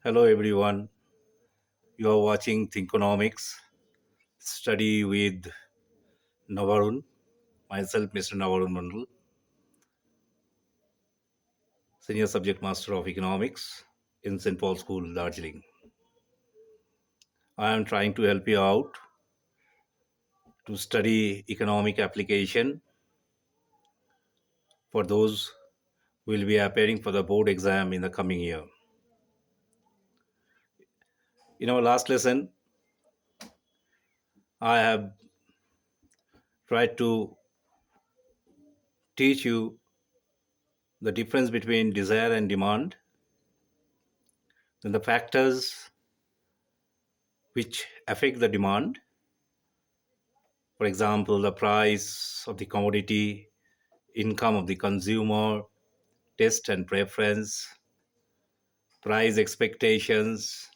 Hello everyone. You are watching Thinkonomics Study with Navarun. Myself, Mr. Navarun Mandal, Senior Subject Master of Economics in St. Paul School, Darjeeling. I am trying to help you out to study economic application for those who will be appearing for the board exam in the coming year. In our last lesson, I have tried to teach you the difference between desire and demand, then the factors which affect the demand. For example, the price of the commodity, income of the consumer, taste and preference, price expectations,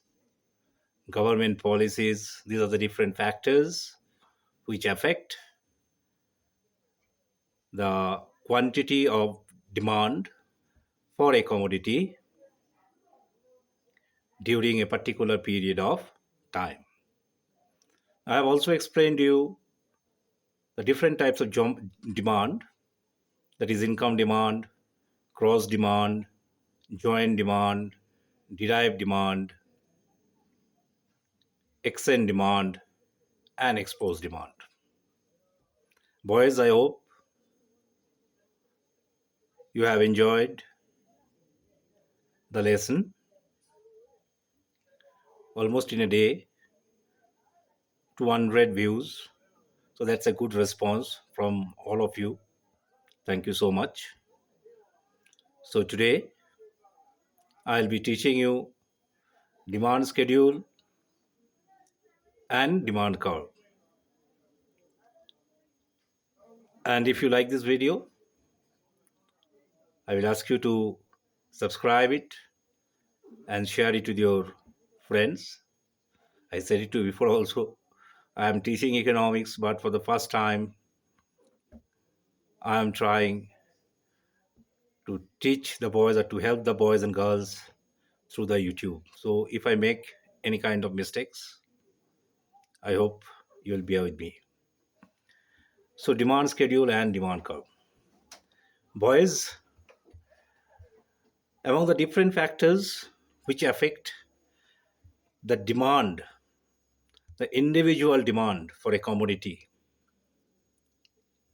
government policies. These are the different factors which affect the quantity of demand for a commodity during a particular period of time. I have also explained to you the different types of demand, that is income demand, cross demand, joint demand, derived demand, extend demand, and expose demand. Boys, I hope you have enjoyed the lesson. Almost in a day, 200 views. So that's a good response from all of you. Thank you so much. So today, I'll be teaching you demand schedule and demand curve. And if you like this video, I will ask you to subscribe it and share it with your friends. I said it to you before also. I am teaching economics, but for the first time, I am trying to teach the boys or to help the boys and girls through the YouTube. So if I make any kind of mistakes, I hope you'll bear with me. So demand schedule and demand curve. Boys, among the different factors which affect the demand, the individual demand for a commodity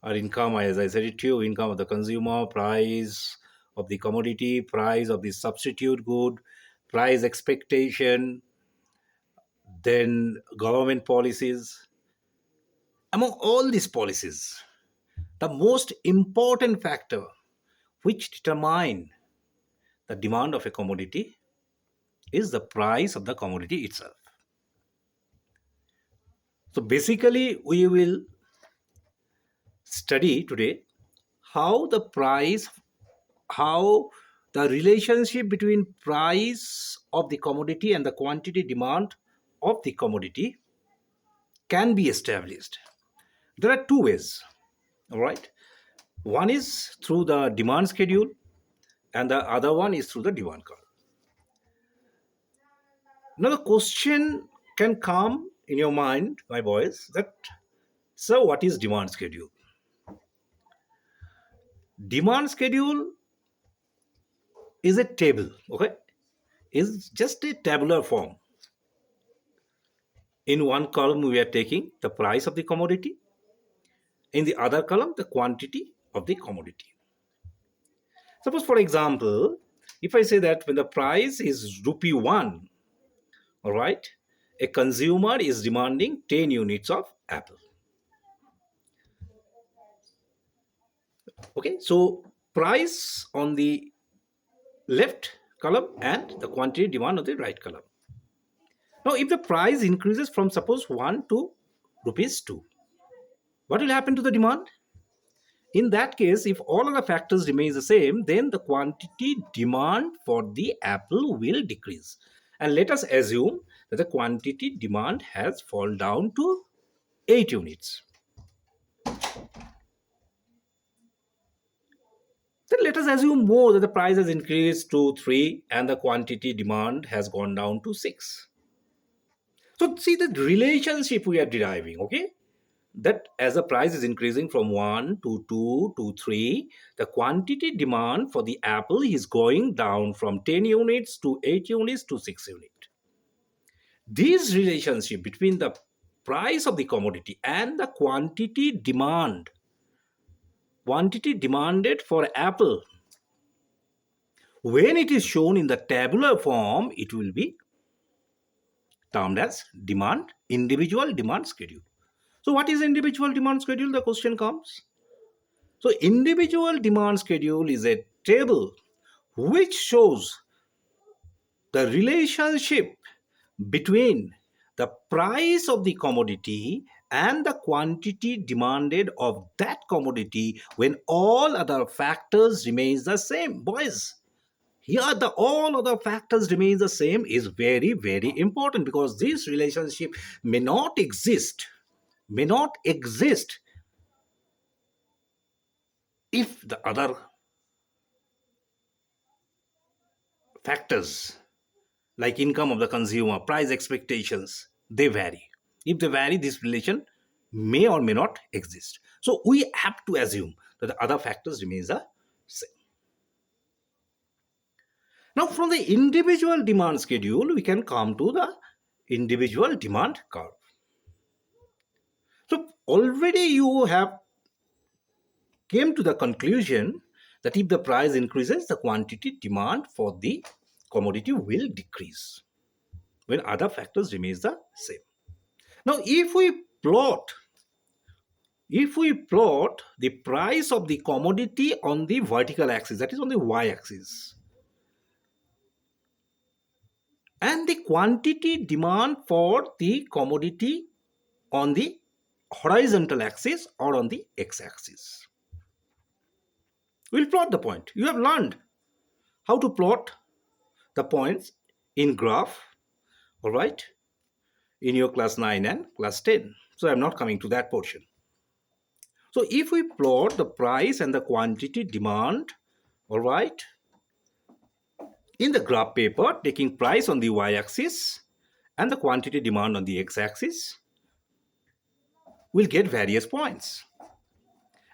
or income, as I said it to you, income of the consumer, price of the commodity, price of the substitute good, price expectation, then government policies. Among all these policies, the most important factor which determine the demand of a commodity is the price of the commodity itself. So basically, we will study today how the price, how the relationship between price of the commodity and the quantity demand of the commodity can be established. There are two ways, all right? One is through the demand schedule, and the other one is through the demand curve. Now, the question can come in your mind, my boys, that so what is demand schedule? Demand schedule is a table, okay? Is just a tabular form. In one column, we are taking the price of the commodity. In the other column, the quantity of the commodity. Suppose, for example, if I say that when the price is rupee 1, all right, a consumer is demanding 10 units of apple. Okay, so price on the left column and the quantity demand on the right column. Now, if the price increases from suppose 1 to rupees 2, what will happen to the demand? In that case, if all of the factors remain the same, then the quantity demand for the apple will decrease. And let us assume that the quantity demand has fallen down to 8 units. Then let us assume more that the price has increased to 3 and the quantity demand has gone down to 6. So see the relationship we are deriving, okay? That as the price is increasing from 1 to 2 to 3, the quantity demand for the apple is going down from 10 units to 8 units to 6 units. This relationship between the price of the commodity and the quantity demanded for apple, when it is shown in the tabular form, it will be termed as individual demand schedule. So what is individual demand schedule? The question comes. So individual demand schedule is a table which shows the relationship between the price of the commodity and the quantity demanded of that commodity when all other factors remains the same. Boys, here the all other factors remain the same is very, very important, because this relationship may not exist if the other factors like income of the consumer, price expectations, they vary. If they vary, this relation may or may not exist. So we have to assume that the other factors remains the same. Now from the individual demand schedule, we can come to the individual demand curve. So already you have came to the conclusion that if the price increases, the quantity demand for the commodity will decrease when other factors remains the same. Now if we plot the price of the commodity on the vertical axis, that is on the y-axis, and the quantity demand for the commodity on the horizontal axis or on the x-axis, we'll plot the point. You have learned how to plot the points in graph, all right, in your class 9 and class 10. So I'm not coming to that portion. So if we plot the price and the quantity demand, all right, in the graph paper, taking price on the y-axis and the quantity demand on the x-axis, we'll get various points.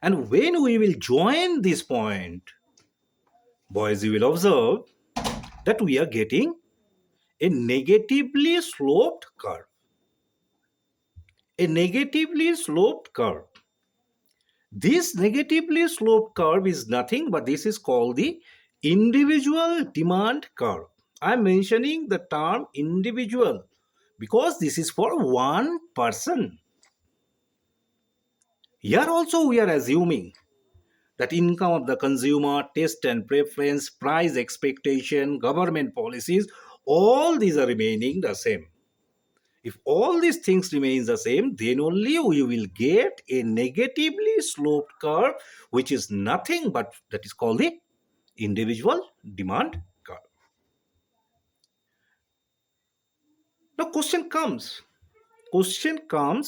And when we will join this point, boys, you will observe that we are getting a negatively sloped curve. A negatively sloped curve. This negatively sloped curve is nothing but this is called the individual demand curve. I'm mentioning the term individual because this is for one person. Here also we are assuming that income of the consumer, taste and preference, price expectation, government policies, all these are remaining the same. If all these things remain the same, then only we will get a negatively sloped curve, which is nothing but that is called the individual demand curve. Now question comes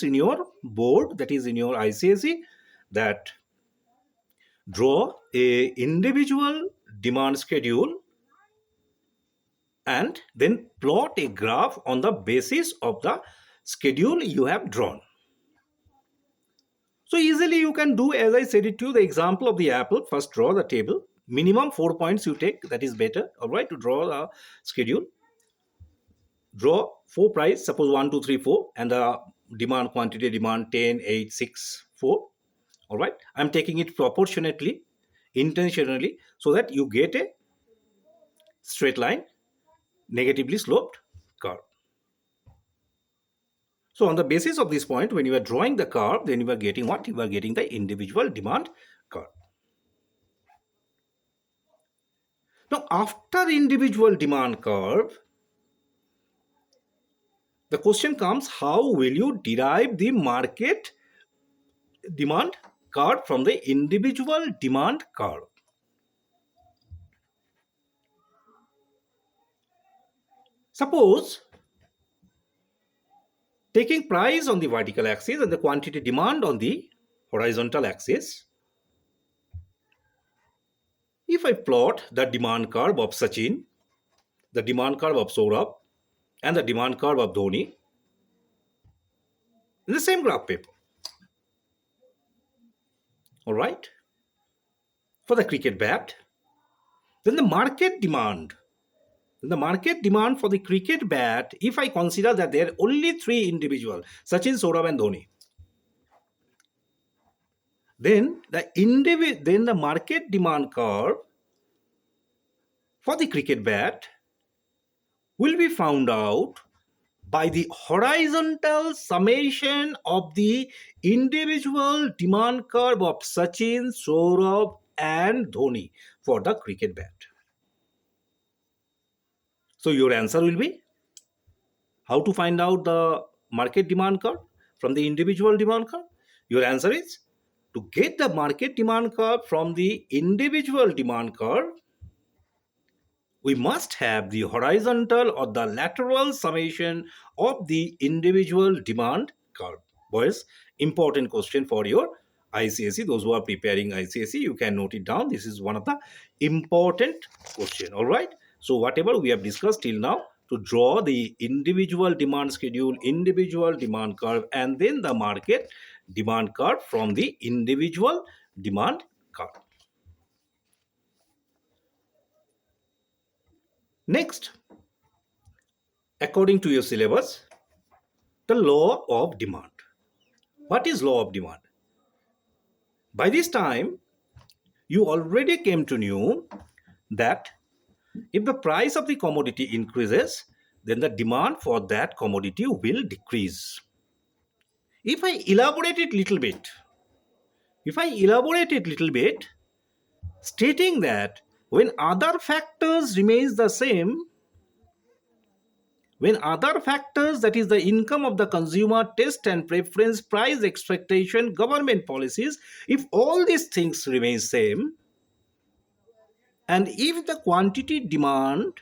in your board, that is in your ICSE, that draw a individual demand schedule and then plot a graph on the basis of the schedule you have drawn. So easily you can do as I said it to you, the example of the apple. First draw the table. Minimum 4 points you take, that is better, all right, to draw the schedule. Draw 4 price, suppose 1, 2, 3, 4, and the demand quantity demand 10, 8, 6, 4. All right, I'm taking it proportionately, intentionally, so that you get a straight line, negatively sloped curve. So on the basis of this point, when you are drawing the curve, then you are getting what? You are getting the individual demand curve. Now, after individual demand curve, the question comes, how will you derive the market demand curve from the individual demand curve? Suppose taking price on the vertical axis and the quantity demand on the horizontal axis, If I plot the demand curve of Sachin, the demand curve of Saurabh, and the demand curve of Dhoni in the same graph paper, all right, for the cricket bat, then the market demand for the cricket bat, if I consider that there are only three individuals, Sachin, Saurabh, and Dhoni, then the market demand curve for the cricket bat will be found out by the horizontal summation of the individual demand curve of Sachin, Saurabh, and Dhoni for the cricket bat. So your answer will be how to find out the market demand curve from the individual demand curve. Your answer is to get the market demand curve from the individual demand curve, we must have the horizontal or the lateral summation of the individual demand curve. Boys, important question for your ICSE. Those who are preparing ICSE, you can note it down. This is one of the important question. All right. So whatever we have discussed till now, to draw the individual demand schedule, individual demand curve, and then the market demand curve from the individual demand curve. Next, according to your syllabus, the law of demand. What is law of demand? By this time, you already came to know that if the price of the commodity increases, then the demand for that commodity will decrease. If I elaborate it little bit, stating that when other factors remains the same, when other factors, that is the income of the consumer, taste and preference, price expectation, government policies, if all these things remain same, and if the quantity demand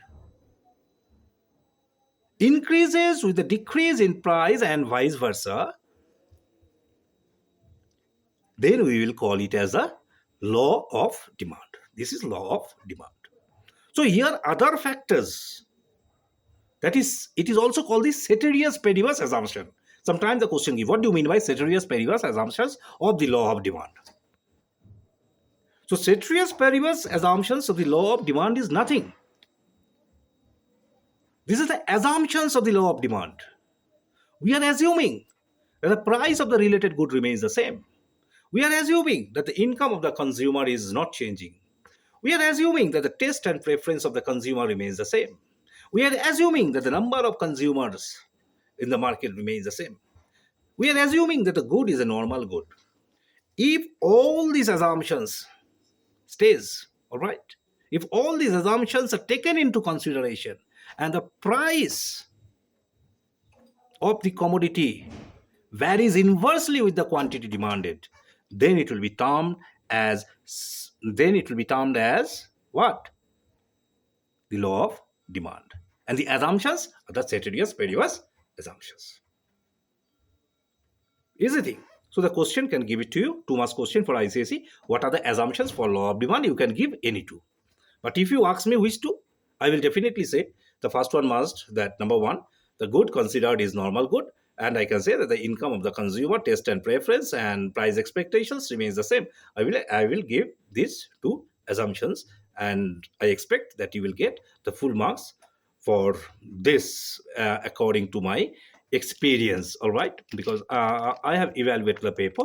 increases with the decrease in price and vice versa, then we will call it as a law of demand. This is law of demand. So here other factors, that is, it is also called the ceteris paribus assumption. Sometimes the question gives, what do you mean by ceteris paribus assumptions of the law of demand? So ceteris paribus assumptions of the law of demand is nothing. This is the assumptions of the law of demand. We are assuming that the price of the related good remains the same. We are assuming that the income of the consumer is not changing. We are assuming that the taste and preference of the consumer remains the same. We are assuming that the number of consumers in the market remains the same. We are assuming that the good is a normal good. If all these assumptions stays, all right, if all these assumptions are taken into consideration and the price of the commodity varies inversely with the quantity demanded, then it will be termed as what? The law of demand. And the assumptions are the ceteris paribus assumptions. Easy thing. So the question can give it to you, 2 marks question for ICSE. What are the assumptions for law of demand? You can give any two. But if you ask me which two, I will definitely say the first one must, that number one, the good considered is normal good. And I can say that the income of the consumer, taste and preference, and price expectations remains the same. I will give these two assumptions, and I expect that you will get the full marks for this according to my experience. All right, because I have evaluated the paper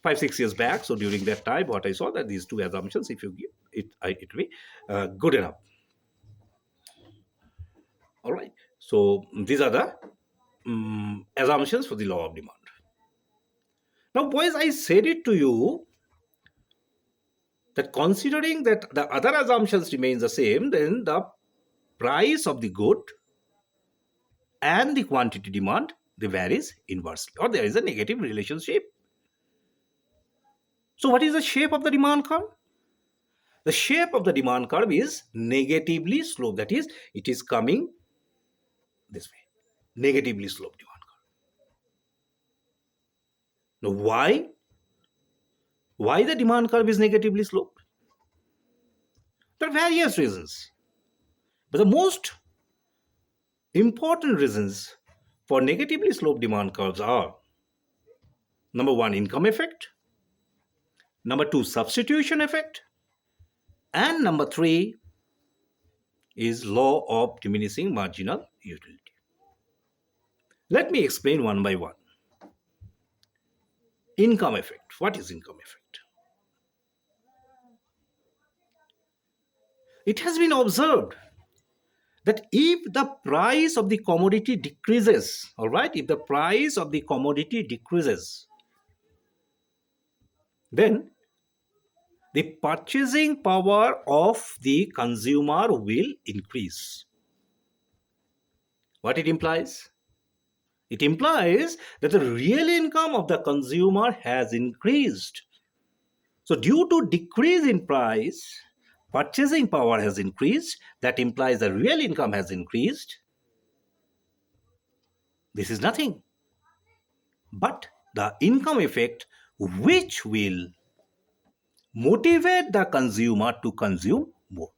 5-6 years back. So during that time, what I saw that these two assumptions, if you give it, it will be good enough. All right. So these are the assumptions for the law of demand. Now, boys, I said it to you that considering that the other assumptions remain the same, then the price of the good and the quantity demand, they varies inversely, or there is a negative relationship. So what is the shape of the demand curve? The shape of the demand curve is negatively sloped. That is, it is coming this way, negatively sloped demand curve. Now, why the demand curve is negatively sloped? There are various reasons. But the most important reasons for negatively sloped demand curves are: number one, income effect; number two, substitution effect; and number three is law of diminishing marginal utility. Let me explain one by one. Income effect. What is income effect? It has been observed that if the price of the commodity decreases, all right, if the price of the commodity decreases, then the purchasing power of the consumer will increase. What it implies? It implies that the real income of the consumer has increased. So, due to decrease in price, purchasing power has increased. That implies the real income has increased. This is nothing but the income effect, which will motivate the consumer to consume more.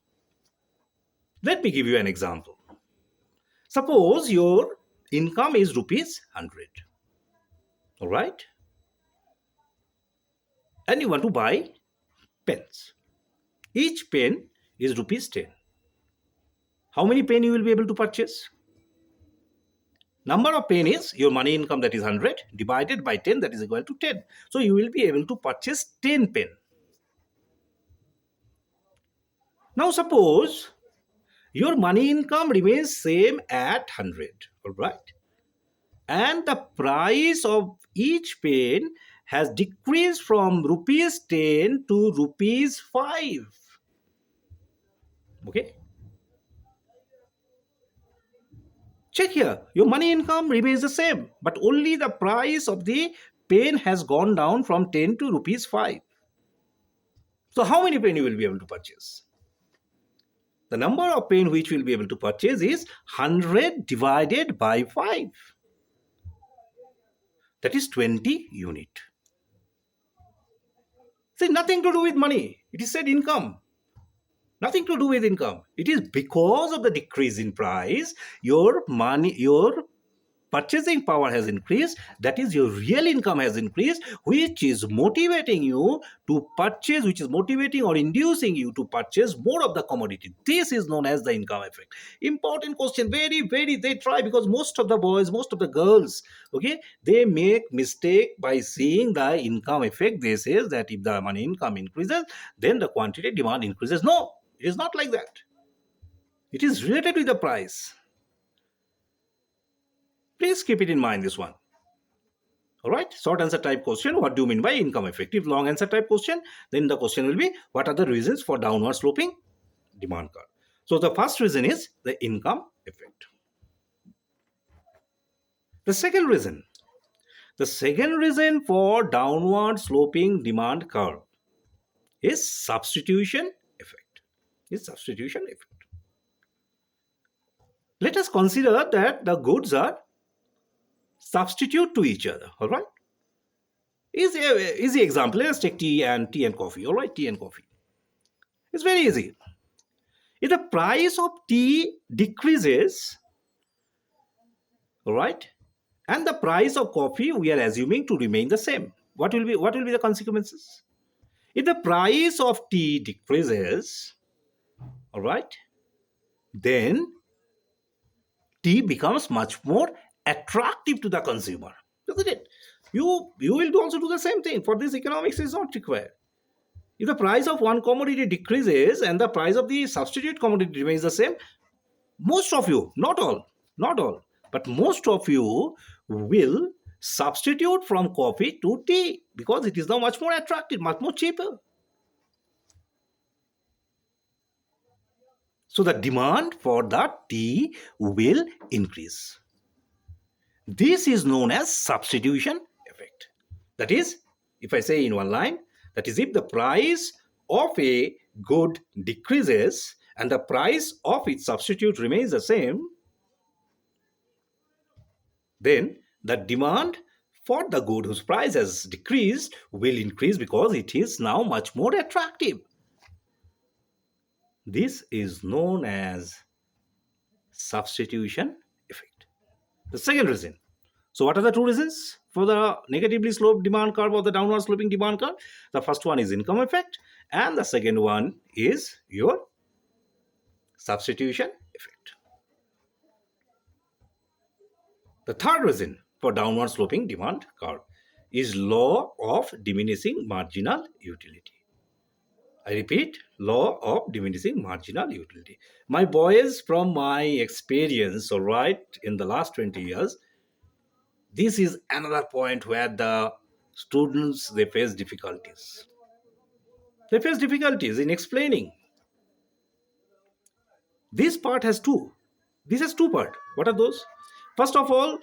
Let me give you an example. Suppose your income is rupees 100, all right, and you want to buy pens. Each pen is rupees 10. How many pen you will be able to purchase? Number of pen is your money income, that is 100, divided by 10, that is equal to 10. So you will be able to purchase 10 pen. Now suppose your money income remains same at 100, all right, and the price of each pen has decreased from rupees 10 to rupees 5. Okay, check here, your money income remains the same, but only the price of the pen has gone down from 10 to rupees 5. So how many pen you will be able to purchase? The number of pen which you will be able to purchase is 100 divided by 5. That is 20 unit. See, nothing to do with money. It is said income. Nothing to do with income. It is because of the decrease in price, your purchasing power has increased. That is, your real income has increased, which is motivating you to purchase, which is motivating or inducing you to purchase more of the commodity. This is known as the income effect. Important question, very they try, because most of the boys, most of the girls, okay, they make mistake by seeing the income effect. They say that if the money income increases, then the quantity demand increases. No, it is not like that. It is related with the price. Please keep it in mind, this one. All right, short answer type question, what do you mean by income effect? If long answer type question, then the question will be, what are the reasons for downward sloping demand curve? So the first reason is the income effect. The second reason for downward sloping demand curve is substitution effect. Let us consider that the goods are substitute to each other, all right? Easy example, let's take tea and coffee, all right? Tea and coffee. It's very easy. If the price of tea decreases, all right, and the price of coffee we are assuming to remain the same, what will be the consequences? If the price of tea decreases, all right, then tea becomes much more attractive to the consumer, isn't it? You will also do the same thing. For this, economics is not required. If the price of one commodity decreases and the price of the substitute commodity remains the same, most of you, not all, but most of you will substitute from coffee to tea, because it is now much more attractive, much more cheaper. So the demand for the tea will increase. This is known as substitution effect. That is, if I say in one line, that is, if the price of a good decreases and the price of its substitute remains the same, then the demand for the good whose price has decreased will increase, because it is now much more attractive. This is known as substitution effect. The second reason. So, what are the two reasons for the negatively sloped demand curve or the downward sloping demand curve? The first one is income effect, and the second one is your substitution effect. The third reason for downward sloping demand curve is law of diminishing marginal utility. I repeat, law of diminishing marginal utility. My boys, from my experience, all right, in the last 20 years, this is another point where the students they face difficulties. They face difficulties in explaining. This part has two. This has two part. What are those? First of all,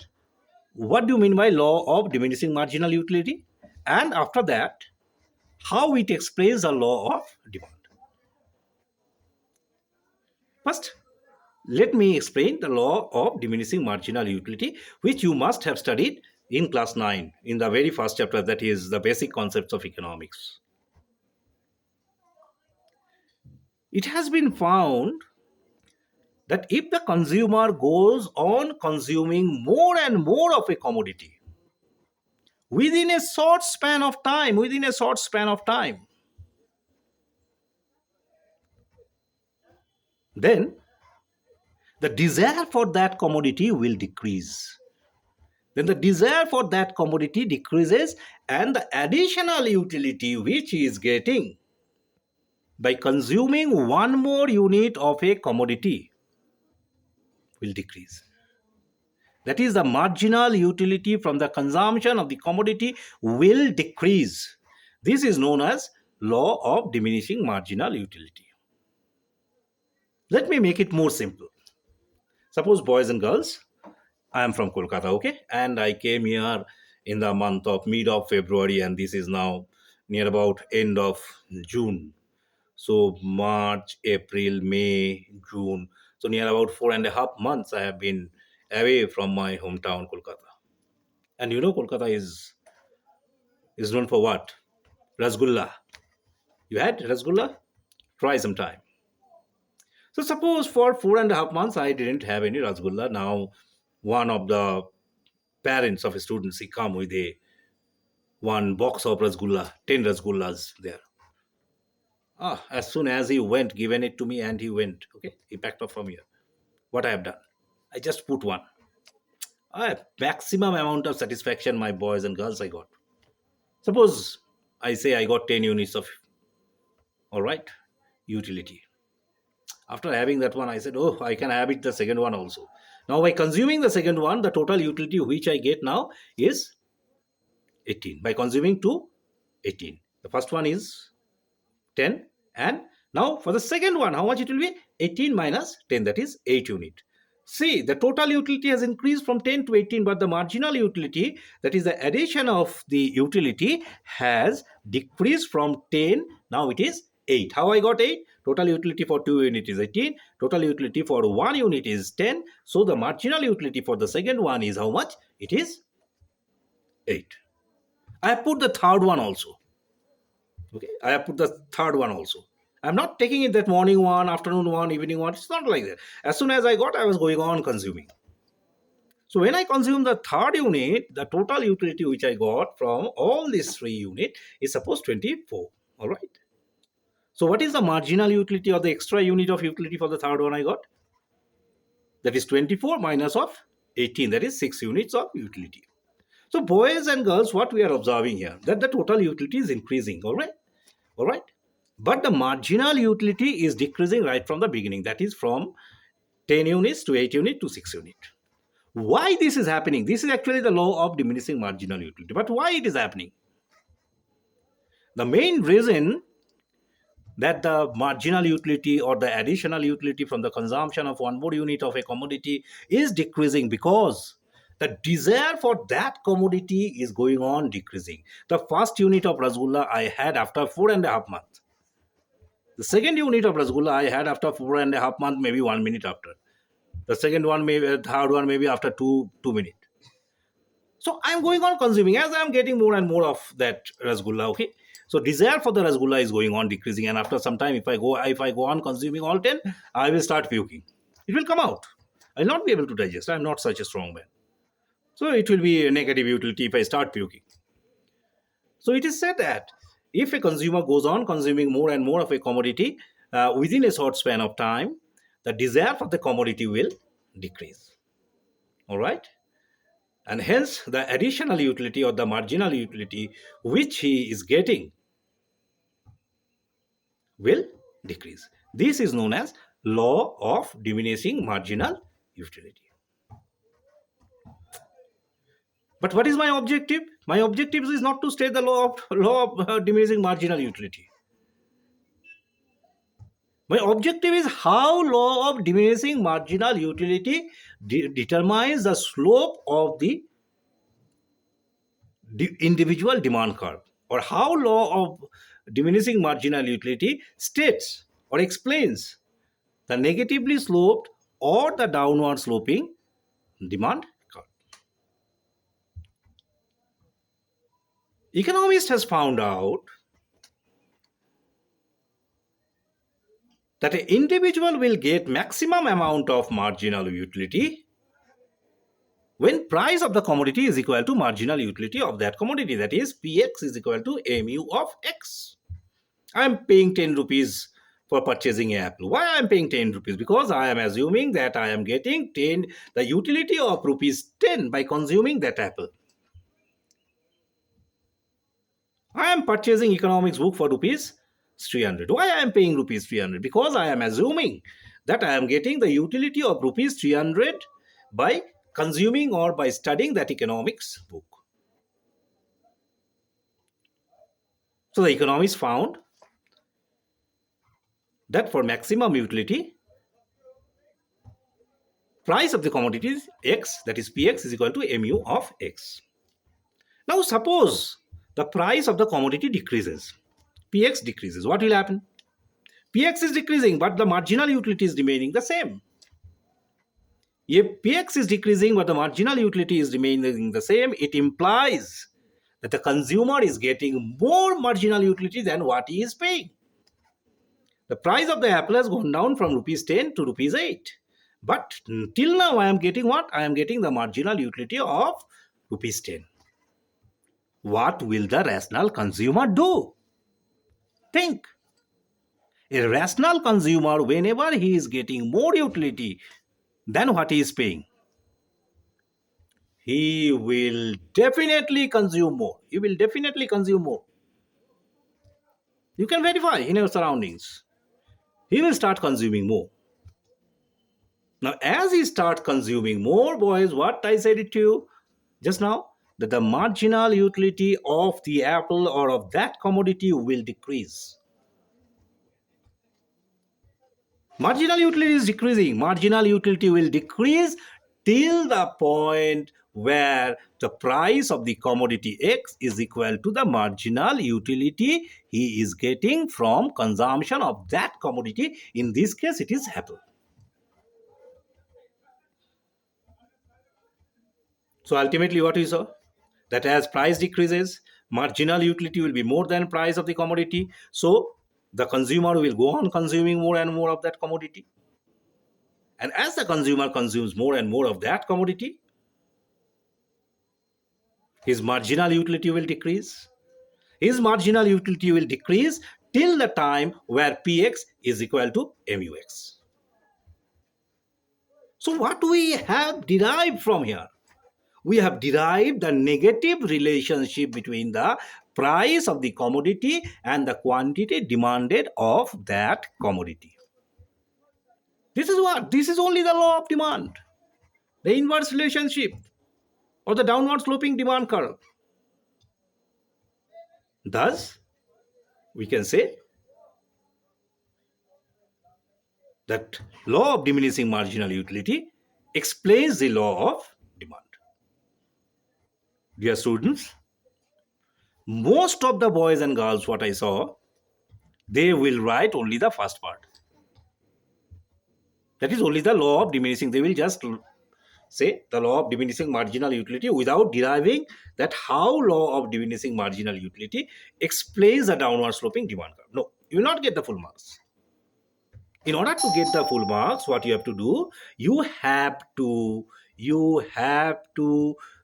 what do you mean by law of diminishing marginal utility? And after that, how it explains the law of demand. First, let me explain the law of diminishing marginal utility, which you must have studied in class 9 in the very first chapter, that is the basic concepts of economics. It has been found that if the consumer goes on consuming more and more of a commodity within a short span of time, then the desire for that commodity will decrease. Then the desire for that commodity decreases, and the additional utility which he is getting by consuming one more unit of a commodity will decrease. That is, the marginal utility from the consumption of the commodity will decrease. This is known as law of diminishing marginal utility. Let me make it more simple. Suppose, boys and girls, I am from Kolkata, okay, and I came here in the month of mid of February, and this is now near about end of June. So March, April, May, June. So near about 4.5 months I have been away from my hometown, Kolkata. And you know, Kolkata is known for what? Rasgulla. You had rasgulla? Try sometime. So suppose for 4.5 months I didn't have any rasgulla. Now one of the parents of students, he come with a one box of rasgulla, 10 rasgullas there. As soon as he went, given it to me, and he went. Okay, he packed up from here. What I have done, I just put one. Maximum amount of satisfaction, my boys and girls, I got. Suppose I say I got 10 units of, all right, utility. After having that one, I said, oh, I can have it the second one also. Now, by consuming the second one, the total utility which I get now is 18. By consuming two, 18. The first one is 10. And now for the second one, how much it will be? 18 minus 10, that is 8 unit. See, the total utility has increased from 10 to 18, but the marginal utility, that is the addition of the utility, has decreased from 10. Now it is 8. How I got 8? Total utility for 2 unit is 18. Total utility for 1 unit is 10. So the marginal utility for the second one is how much? It is 8. I have put the third one also. Okay, I have put the third one also. I'm not taking it that morning one, afternoon one, evening one. It's not like that. As soon as I got, I was going on consuming. So when I consume the third unit, the total utility which I got from all these 3 units is suppose 24. All right. So what is the marginal utility or the extra unit of utility for the third one I got? That is 24 minus of 18. That is 6 units of utility. So boys and girls, what we are observing here, that the total utility is increasing. All right. All right. But the marginal utility is decreasing right from the beginning. That is from 10 units to 8 units to 6 units. Why this is happening? This is actually the law of diminishing marginal utility. But why it is happening? The main reason that the marginal utility or the additional utility from the consumption of one more unit of a commodity is decreasing because the desire for that commodity is going on decreasing. The first unit of rasgulla I had after 4.5 months. The second unit of rasgulla I had after 4.5 months, maybe 1 minute after. The second one, maybe third one, maybe after two minutes. So I'm going on consuming as I'm getting more and more of that rasgulla. Okay. So desire for the rasgulla is going on decreasing, and after some time, if I go on consuming all 10, I will start puking. It will come out. I'll not be able to digest. I'm not such a strong man. So it will be a negative utility if I start puking. So it is said that if a consumer goes on consuming more and more of a commodity within a short span of time, the desire for the commodity will decrease. All right. And hence the additional utility or the marginal utility which he is getting will decrease. This is known as law of diminishing marginal utility. But what is my objective? My objective is not to state the law of diminishing marginal utility. My objective is how law of diminishing marginal utility determines the slope of the individual demand curve, or how law of diminishing marginal utility states or explains the negatively sloped or the downward sloping demand curve. Economist has found out that an individual will get maximum amount of marginal utility when price of the commodity is equal to marginal utility of that commodity, that is Px is equal to mu of x. I am paying 10 rupees for purchasing an apple. Why I am paying 10 rupees? Because I am assuming that I am getting 10, the utility of rupees 10 by consuming that apple. I am purchasing economics book for rupees 300. Why I am paying rupees 300? Because I am assuming that I am getting the utility of rupees 300 by consuming or by studying that economics book. So the economists found that for maximum utility, price of the commodity is x, that is Px is equal to mu of x. Now suppose the price of the commodity decreases, Px decreases. What will happen? Px is decreasing, but the marginal utility is remaining the same. If Px is decreasing but the marginal utility is remaining the same, it implies that the consumer is getting more marginal utility than what he is paying. The price of the apple has gone down from rupees 10 to rupees 8. But till now I am getting what? I am getting the marginal utility of rupees 10. What will the rational consumer do? Think. A rational consumer, whenever he is getting more utility than what he is paying, he will definitely consume more. He will definitely consume more. You can verify in your surroundings. He will start consuming more. Now, as he starts consuming more, boys, what I said it to you just now, that the marginal utility of the apple or of that commodity will decrease. Marginal utility is decreasing. Marginal utility will decrease till the point where the price of the commodity X is equal to the marginal utility he is getting from consumption of that commodity. In this case, it is apple. So ultimately what we saw? That as price decreases, marginal utility will be more than price of the commodity. So the consumer will go on consuming more and more of that commodity. And as the consumer consumes more and more of that commodity, his marginal utility will decrease. His marginal utility will decrease till the time where Px is equal to Mux. So what we have derived from here? We have derived the negative relationship between the price of the commodity and the quantity demanded of that commodity. This is what? This is only the law of demand, the inverse relationship or the downward sloping demand curve. Thus, we can say that law of diminishing marginal utility explains the law of demand. Dear students, most of the boys and girls, what I saw, they will write only the first part. That is only the law of diminishing. They will just say the law of diminishing marginal utility without deriving that how law of diminishing marginal utility explains the downward sloping demand curve. No, you will not get the full marks. In order to get the full marks, what you have to do, you have to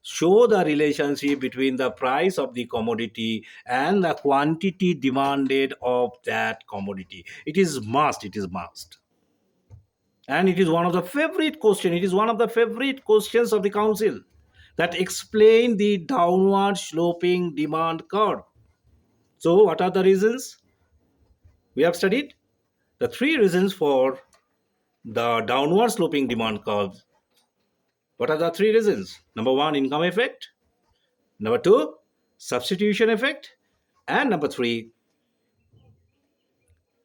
show the relationship between the price of the commodity and the quantity demanded of that commodity. It is must. And it is one of the favorite question. It is one of the favorite questions of the council that explain the downward sloping demand curve. So what are the reasons we have studied? The three reasons for the downward sloping demand curve. What are the three reasons? Number one, income effect. Number two, substitution effect. And number three,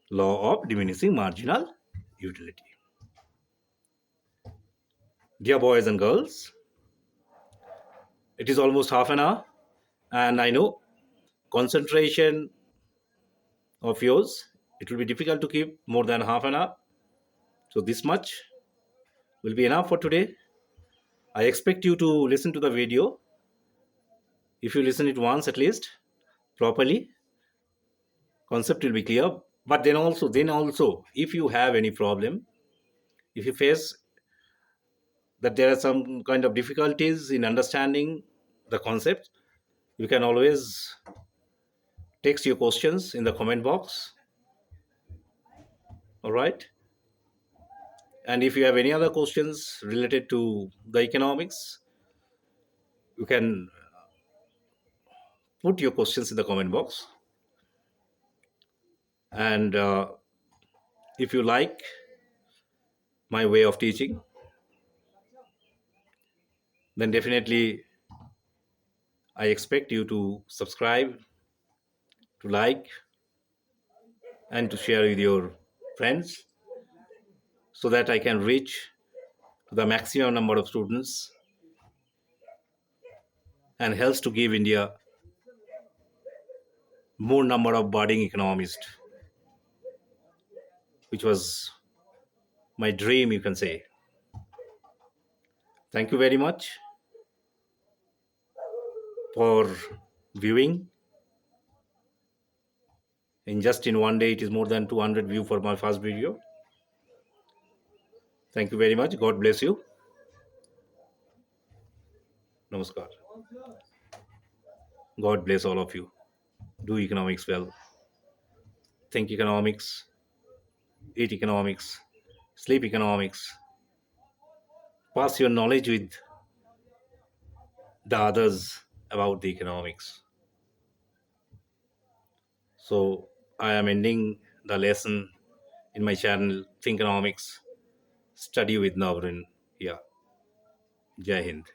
law of diminishing marginal utility. Dear boys and girls, it is almost half an hour, and I know concentration of yours, it will be difficult to keep more than half an hour. So this much will be enough for today. I expect you to listen to the video. If you listen it once at least properly, concept will be clear. But then also if you have any problem, if you face that there are some kind of difficulties in understanding the concept, you can always text your questions in the comment box. All right, and if you have any other questions related to the economics, you can put your questions in the comment box. And if you like my way of teaching, then definitely I expect you to subscribe, to like, and to share with your friends, so that I can reach the maximum number of students and helps to give India more number of budding economists, which was my dream, you can say. Thank you very much for viewing. In one day, it is more than 200 view for my first video. Thank you very much. God bless you. Namaskar. God bless all of you. Do economics well. Think economics, eat economics, sleep economics. Pass your knowledge with the others about the economics. So I am ending the lesson in my channel Thinkonomics Study with Navrin. Yeah. Jai Hind.